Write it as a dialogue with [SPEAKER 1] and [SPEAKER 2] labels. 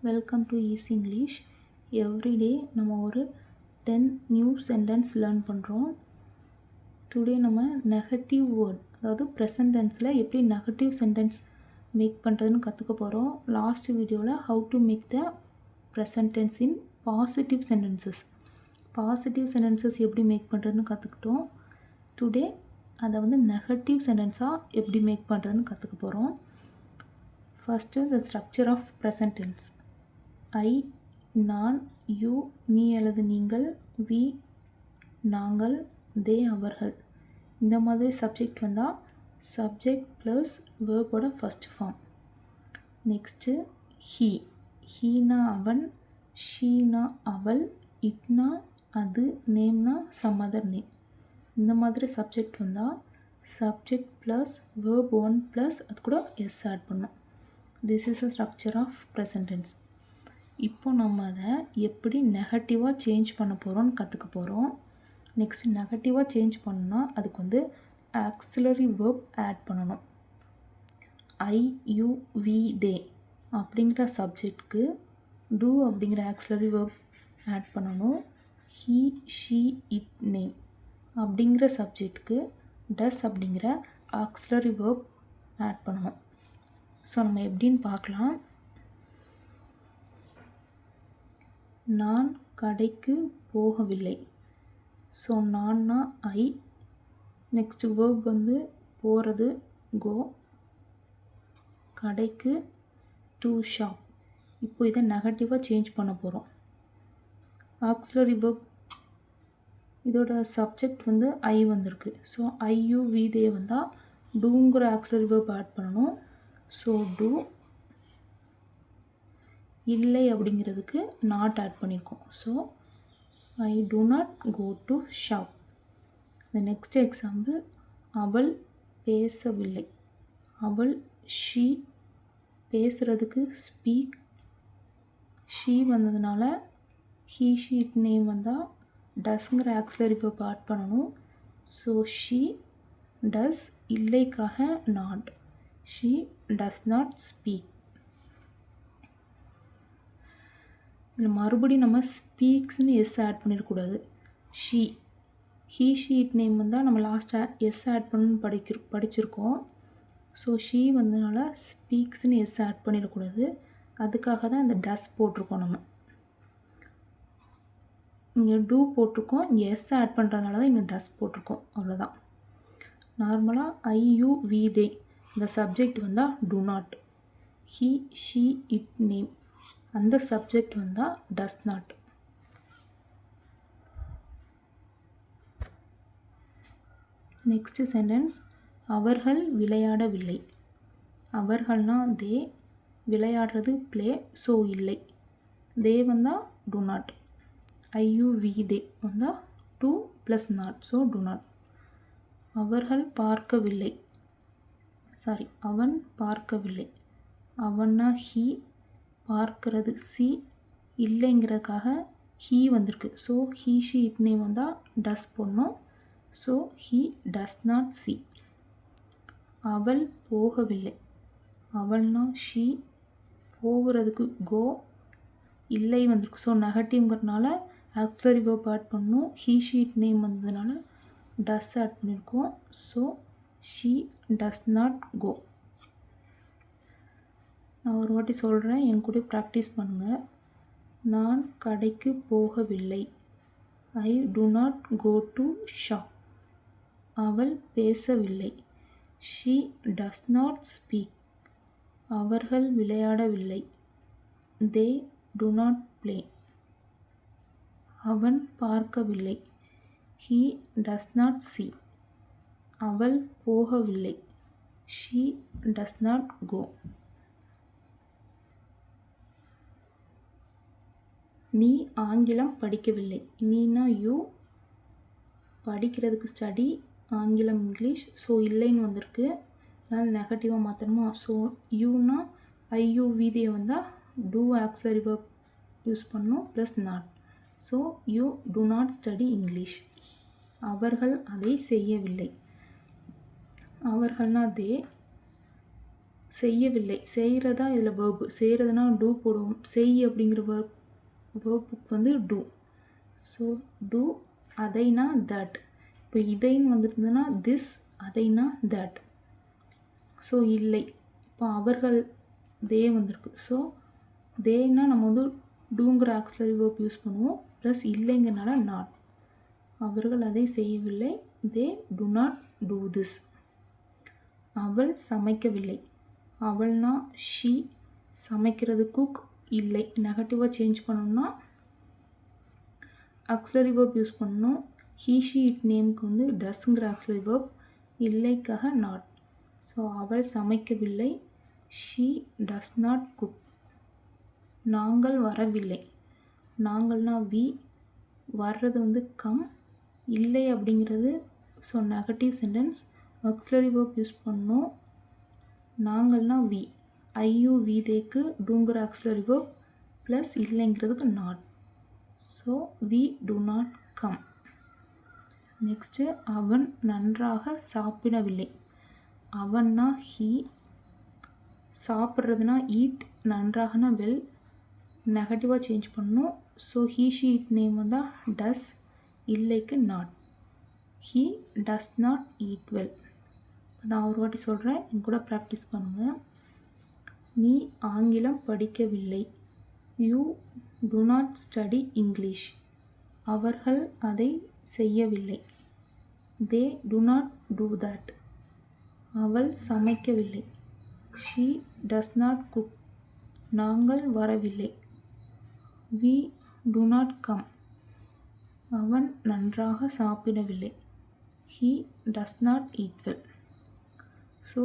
[SPEAKER 1] Welcome to easy English. Everyday நம்ம ஒரு 10 new sentence learn பண்ணுறோம். டுடே நம்ம நெகட்டிவ் வேர்ட், அதாவது ப்ரெசன்ட் டென்ஸில் எப்படி நெகட்டிவ் சென்டென்ஸ் மேக் பண்ணுறதுன்னு கற்றுக்க போகிறோம். லாஸ்ட் வீடியோவில் how to make the present tense in positive sentences எப்படி மேக் பண்ணுறதுன்னு கற்றுக்கிட்டோம். டுடே அதை வந்து நெகட்டிவ் சென்டென்ஸாக எப்படி மேக் பண்ணுறதுன்னு கற்றுக்க போகிறோம். First the structure of present tense. I, நான், யூ, நீ அல்லது நீங்கள், வி, நாங்கள், தே, அவர்கள். இந்த மாதிரி சப்ஜெக்ட் வந்தால் சப்ஜெக்ட் ப்ளஸ் வேர்போட ஃபஸ்ட் ஃபார்ம். Next he. ஹீனா அவன், ஷீனா அவள், இட்னா அது, நேம்னா சம் அதர் நேம். இந்த மாதிரி சப்ஜெக்ட் வந்தால் சப்ஜெக்ட் ப்ளஸ் வேர்ப் 1 ப்ளஸ் அது கூட எஸ் ஆட் பண்ணோம். This is a structure of present tense. இப்போ நம்ம அதை எப்படி நெகட்டிவாக சேஞ்ச் பண்ண போகிறோம்னு கற்றுக்க போகிறோம். நெக்ஸ்ட் நெகட்டிவாக சேஞ்ச் பண்ணணும்னா அதுக்கு வந்து ஆக்சிலரி வேர்ப் ஆட் பண்ணணும். ஐ, யூ, வி, தே அப்படிங்கிற சப்ஜெக்ட்க்கு டூ அப்படிங்கிற ஆக்சிலரி வேர்ப் ஆட் பண்ணணும். ஹீ, ஷீ, இட், நேம் அப்படிங்கிற சப்ஜெக்ட்க்கு டஸ் அப்படிங்கிற ஆக்சிலரி வேர்ப் ஆட் பண்ணணும். ஸோ நம்ம எப்படின்னு பார்க்கலாம். நான் கடைக்கு போகவில்லை. ஸோ நான்னா ஐ, நெக்ஸ்ட் வேர்ப் வந்து போகிறது கோ, கடைக்கு டு ஷாப். இப்போ இதை நெகட்டிவாக சேஞ்ச் பண்ண போகிறோம். ஆக்சிலரி வேர்ப் இதோட சப்ஜெக்ட் வந்து ஐ வந்திருக்கு. So I, you, we, they வந்தால் டூங்கிற ஆக்சிலரி வேர்ப் ஆட் பண்ணணும். So do. இல்லை அப்படிங்கிறதுக்கு நாட் ஆட் பண்ணியிருக்கோம். So I do not go to shop. the next example, அவள் பேசவில்லை. அவள் ஷீ, பேசுகிறதுக்கு ஸ்பீக், ஷீ வந்ததுனால ஹீ, ஷீ, இட், நேம் வந்தால் டஸ்ங்கிற ஆக்சிலரி வேர்ப் ஆட் பண்ணணும். ஸோ ஷீ டஸ், இல்லைக்காக not, she does not speak. இதில் மறுபடியும் நம்ம ஸ்பீக்ஸ்னு எஸ் ஆட் பண்ணிடக்கூடாது. She, he, she, it, name வந்தால் நம்ம லாஸ்ட்டாக எஸ் ஆட் பண்ணணும்னு படிச்சிருக்கோம். ஸோ ஷீ வந்ததுனால ஸ்பீக்ஸ்னு எஸ் ஆட் பண்ணிடக்கூடாது. அதுக்காக தான் இந்த டஸ் போட்டிருக்கோம். நம்ம இங்கே டூ போட்டிருக்கோம், இங்கே எஸ் ஆட் பண்ணுறதுனால தான் இங்கே டஸ் போட்டிருக்கோம். அவ்வளோதான். நார்மலாக ஐ, யூ, வி, தே இந்த சப்ஜெக்ட் வந்தால் do not. He, she, it, name அந்த சப்ஜெக்ட் வந்தால் டஸ் நாட். நெக்ஸ்ட் சென்டென்ஸ், அவர்கள் விளையாடவில்லை. அவர்கள்னா தே, விளையாடுறது ப்ளே, ஸோ இல்லை. தே வந்தால் do not. I, you, we, they வந்தால் do plus not, so do not. அவர்கள் பார்க்கவில்லை. அவன் பார்க்கவில்லை. அவன்னா ஹீ, பார்க்கிறது சி, இல்லைங்கிறதுக்காக ஹீ வந்திருக்கு. So he, she, it, name வந்தால் டஸ் போடணும். So he does not see. அவள் போகவில்லை. அவள்னா ஷீ, போகிறதுக்கு கோ, இல்லை வந்திருக்கு. ஸோ நெகட்டிவ்ங்கிறதுனால ஆக்சிலரி வேர்ப் ஆட் பண்ணணும். ஹீ, ஷீ, இட், நேம் வந்ததுனால டஸ் ஆட் பண்ணியிருக்கோம். So she does not go. நான் ஒரு வாட்டி சொல்கிறேன், என் கூட ப்ராக்டிஸ் பண்ணுங்கள். நான் கடைக்கு போகவில்லை. ஐ do not go to shop. அவள் பேசவில்லை. she does not speak. அவர்கள் விளையாடவில்லை. they do not play. அவன் பார்க்கவில்லை. he does not see. அவள் போகவில்லை. she does not go. நீ ஆங்கிலம் படிக்கவில்லை. நீனா யூ, படிக்கிறதுக்கு ஸ்டடி, ஆங்கிலம் இங்கிலீஷ், ஸோ இல்லைன்னு வந்திருக்கு. அதனால் நெகட்டிவாக மாற்றணுமா. So யூனா I, you, we, they வந்தால் டூ ஆக்சிலரி வேர்ப் யூஸ் பண்ணணும் plus not. So you do not study English. அவர்கள் அதை செய்யவில்லை. அவர்கள்னா தே, செய்யவில்லை. செய்கிறதா இதில் வேர்பு. செய்கிறதுனா டூ போடுவோம். செய் அப்படிங்கிற வேர்புக்கு வந்து டூ. ஸோ டூ, அதைனா தட். இப்போ இதைன்னு வந்துருந்ததுன்னா திஸ், அதைனா தட். ஸோ இல்லை. இப்போ அவர்கள் தே வந்திருக்கு. ஸோ தேன்னா நம்ம வந்து டூங்கிற ஆக்ஸிலரி வேர்ப் யூஸ் பண்ணுவோம். ப்ளஸ் இல்லைங்கிறனால நாட். அவர்கள் அதை செய்யவில்லை. They do not do this. அவள் சமைக்கவில்லை. அவள்னா ஷீ. சமைக்கிறது குக். இல்லை. நெகட்டிவாக சேஞ்ச் பண்ணோம்னா ஆக்ஸிலரி வேர்ப் யூஸ் பண்ணணும். ஹீ ஷீ இட் நேமுக்கு வந்து டஸ்ங்கிற ஆக்ஸிலரி வேர்ப். இல்லைக்காக நாட். ஸோ அவள் சமைக்கவில்லை. She does not cook. நாங்கள் வரவில்லை. நாங்கள்னா வி. வர்றது வந்து கம். இல்லை அப்படிங்கிறது so negative sentence. Auxiliary verb use பண்ணணும். நாங்கள்னா வி. ஐயு வி தேக்கு டூங்கிற ஆக்ஸிலரி வேர்ப் ப்ளஸ் இல்லைங்கிறதுக்கு not. So we do not come. Next அவன் நன்றாக சாப்பிடவில்லை. அவன்னா ஹீ. சாப்பிட்றதுனா ஈட். நன்றாகனா வெல். நெகட்டிவாக சேஞ்ச் பண்ணணும். So he she it name வந்தால் டஸ். இல்லைக்கு not. He does not eat well. நான் ஒரு வாட்டி சொல்கிறேன், என் கூட ப்ராக்டிஸ் பண்ணுங்கள். நீ ஆங்கிலம் படிக்கவில்லை. You do not study English. அவர்கள் அதை செய்யவில்லை. They do not do that. அவள் சமைக்கவில்லை. She does not cook. நாங்கள் வரவில்லை. We do not come. அவன் நன்றாக சாப்பிடவில்லை. He does not eat well. So